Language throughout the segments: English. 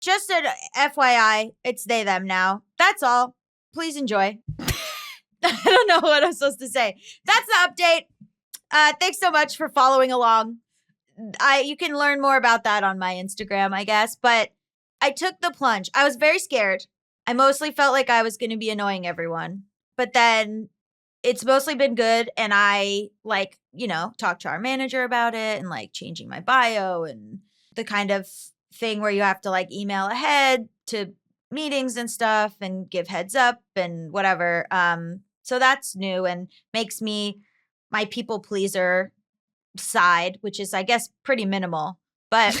Just an FYI, it's they, them now. That's all. Please enjoy. I don't know what I'm supposed to say. That's the update. Thanks so much for following along. You can learn more about that on my Instagram, I guess. But I took the plunge. I was very scared. I mostly felt like I was going to be annoying everyone. But then it's mostly been good. And I talked to our manager about it and changing my bio and the kind of thing where you have to email ahead to meetings and stuff and give heads up and whatever. So that's new and makes me my people pleaser side, which is, I guess, pretty minimal. But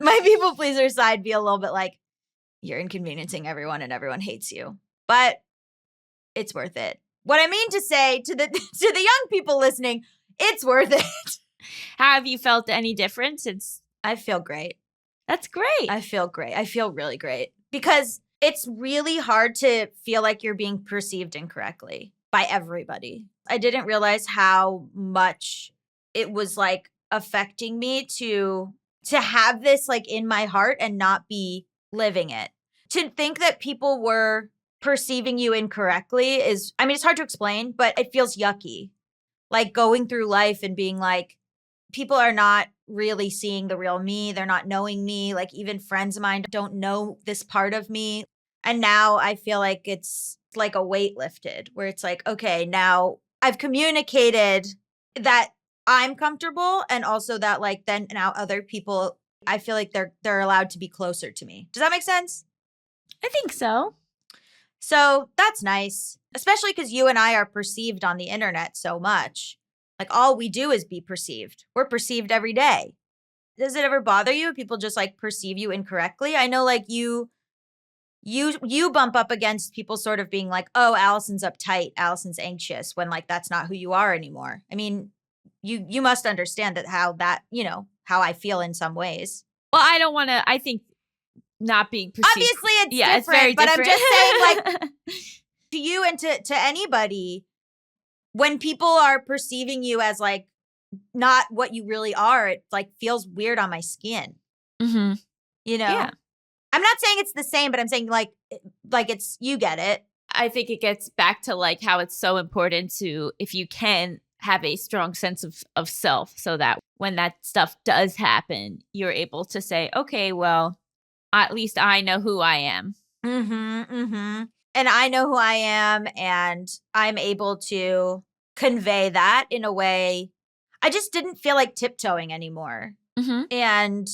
my people pleaser side be a little bit like, you're inconveniencing everyone and everyone hates you. But it's worth it. What I mean to say to the young people listening, it's worth it. Have you felt any difference? I feel great. That's great. I feel great. I feel really great because it's really hard to feel like you're being perceived incorrectly by everybody. I didn't realize how much it was affecting me to have this in my heart and not be living it. To think that people were perceiving you incorrectly is, it's hard to explain, but it feels yucky. Going through life and being people are not really seeing the real me. They're not knowing me. Even friends of mine don't know this part of me. And now I feel like it's a weight lifted where it's okay, now I've communicated that I'm comfortable and also that then now other people, I feel like they're allowed to be closer to me. Does that make sense? I think so. So that's nice, especially because you and I are perceived on the internet so much. All we do is be perceived. We're perceived every day. Does it ever bother you if people just perceive you incorrectly? I know you bump up against people sort of being oh, Allison's uptight, Allison's anxious, when that's not who you are anymore. You must understand how I feel in some ways. Well, I think not being perceived. Obviously it's different, it's very different. But I'm just saying to you and to anybody, when people are perceiving you as not what you really are, it feels weird on my skin. Mm-hmm. Yeah. I'm not saying it's the same, but I'm saying it's, you get it. I think it gets back to how it's so important to, if you can, have a strong sense of self so that when that stuff does happen, you're able to say, okay, well, at least I know who I am. Mm-hmm, mm-hmm. And I know who I am, and I'm able to convey that in a way. I just didn't feel like tiptoeing anymore. Mm-hmm. And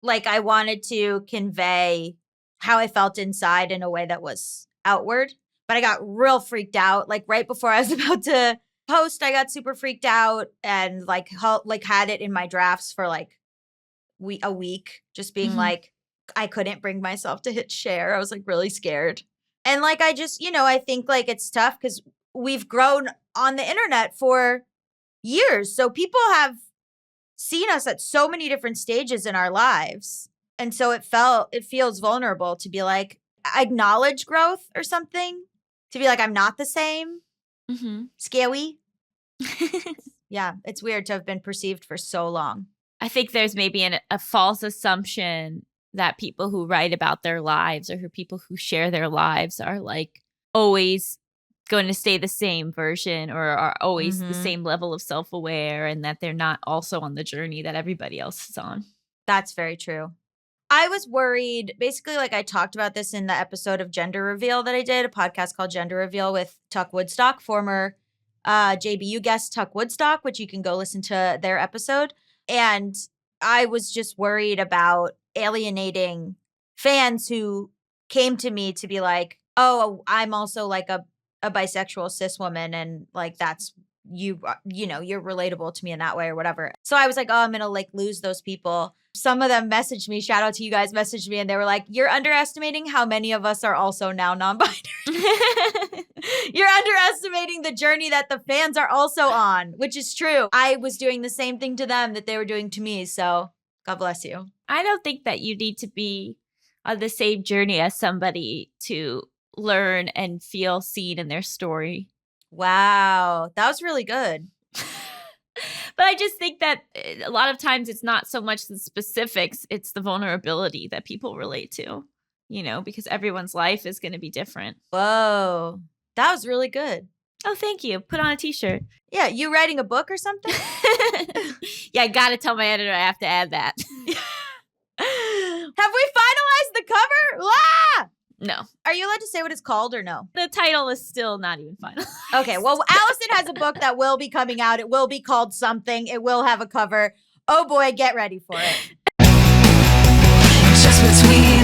I wanted to convey how I felt inside in a way that was outward. But I got real freaked out. Right before I was about to post, I got super freaked out and had it in my drafts for a week, just being mm-hmm. I couldn't bring myself to hit share. I was really scared. And I just, I think it's tough because we've grown on the internet for years. So people have seen us at so many different stages in our lives. And so it feels vulnerable to be acknowledge growth or something, to be I'm not the same. Mm-hmm. Scary. Yeah, it's weird to have been perceived for so long. I think there's maybe a false assumption that people who write about their lives or who people who share their lives are always going to stay the same version or are always the same level of self-aware, and that they're not also on the journey that everybody else is on. That's very true. I was worried, basically, I talked about this in the episode of Gender Reveal that I did, a podcast called Gender Reveal with Tuck Woodstock, former JBU guest Tuck Woodstock, which you can go listen to their episode. And I was just worried about alienating fans who came to me to be oh, I'm also a bisexual cis woman, and that's you're relatable to me in that way or whatever. So I was oh, I'm gonna lose those people. Some of them messaged me, shout out to you guys, messaged me, and they were you're underestimating how many of us are also now non-binary. You're underestimating the journey that the fans are also on, which is true. I was doing the same thing to them that they were doing to me, so God bless you. I don't think that you need to be on the same journey as somebody to learn and feel seen in their story. Wow, that was really good. But I just think that a lot of times it's not so much the specifics, it's the vulnerability that people relate to, because everyone's life is going to be different. Whoa. That was really good. Oh, thank you. Put on a t-shirt. Yeah, you writing a book or something? Yeah, I got to tell my editor I have to add that. Have we finalized the cover? Ah! No. Are you allowed to say what it's called or no? The title is still not even final. Okay, well, Allison has a book that will be coming out. It will be called something. It will have a cover. Oh boy, get ready for it. Just between